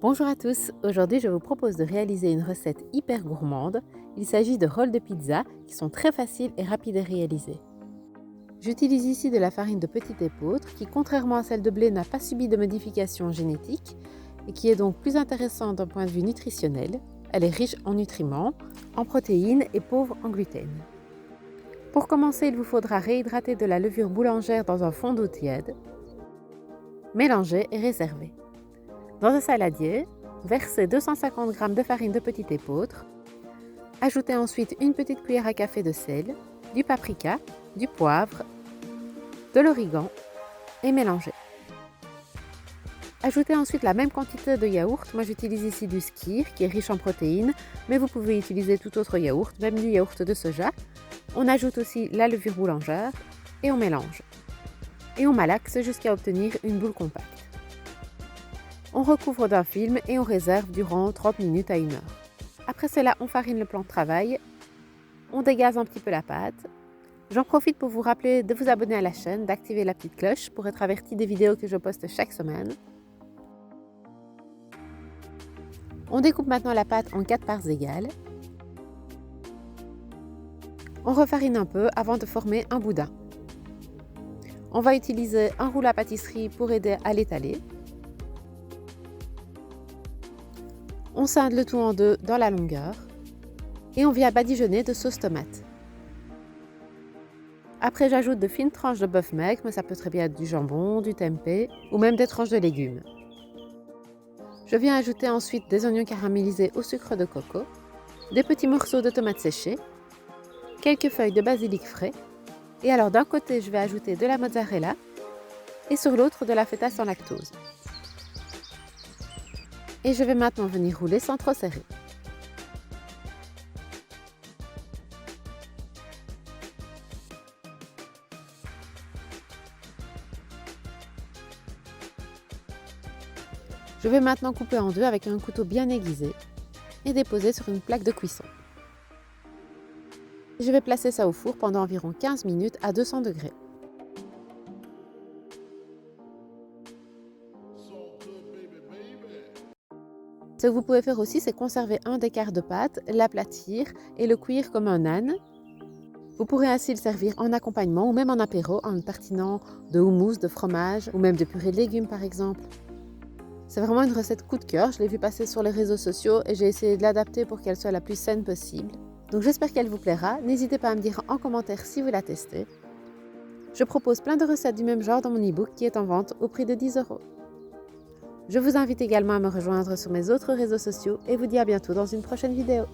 Bonjour à tous, aujourd'hui je vous propose de réaliser une recette hyper gourmande. Il s'agit de rolls de pizza qui sont très faciles et rapides à réaliser. J'utilise ici de la farine de petit épeautre qui, contrairement à celle de blé, n'a pas subi de modification génétique et qui est donc plus intéressante d'un point de vue nutritionnel. Elle est riche en nutriments, en protéines et pauvre en gluten. Pour commencer, il vous faudra réhydrater de la levure boulangère dans un fond d'eau tiède. Mélanger et réserver. Dans un saladier, versez 250 g de farine de petit épeautre. Ajoutez ensuite une petite cuillère à café de sel, du paprika, du poivre, de l'origan et mélangez. Ajoutez ensuite la même quantité de yaourt. Moi j'utilise ici du skyr qui est riche en protéines, mais vous pouvez utiliser tout autre yaourt, même du yaourt de soja. On ajoute aussi la levure boulangère et on mélange. Et on malaxe jusqu'à obtenir une boule compacte. On recouvre d'un film et on réserve durant 30 minutes à 1 heure. Après cela, on farine le plan de travail, on dégaze un petit peu la pâte. J'en profite pour vous rappeler de vous abonner à la chaîne, d'activer la petite cloche pour être averti des vidéos que je poste chaque semaine. On découpe maintenant la pâte en 4 parts égales. On refarine un peu avant de former un boudin. On va utiliser un rouleau à pâtisserie pour aider à l'étaler. On scinde le tout en deux dans la longueur et on vient badigeonner de sauce tomate. Après, j'ajoute de fines tranches de bœuf maigre, mais ça peut très bien être du jambon, du tempeh ou même des tranches de légumes. Je viens ajouter ensuite des oignons caramélisés au sucre de coco, des petits morceaux de tomates séchées, quelques feuilles de basilic frais. Et alors d'un côté, je vais ajouter de la mozzarella et sur l'autre de la feta sans lactose. Et je vais maintenant venir rouler sans trop serrer. Je vais maintenant couper en deux avec un couteau bien aiguisé et déposer sur une plaque de cuisson. Je vais placer ça au four pendant environ 15 minutes à 200 degrés. Ce que vous pouvez faire aussi, c'est conserver un des quarts de pâte, l'aplatir et le cuire comme un âne. Vous pourrez ainsi le servir en accompagnement ou même en apéro en le tartinant de houmous, de fromage ou même de purée de légumes par exemple. C'est vraiment une recette coup de cœur, je l'ai vue passer sur les réseaux sociaux et j'ai essayé de l'adapter pour qu'elle soit la plus saine possible. Donc j'espère qu'elle vous plaira, n'hésitez pas à me dire en commentaire si vous la testez. Je propose plein de recettes du même genre dans mon e-book qui est en vente au prix de 10 €. Je vous invite également à me rejoindre sur mes autres réseaux sociaux et vous dis à bientôt dans une prochaine vidéo.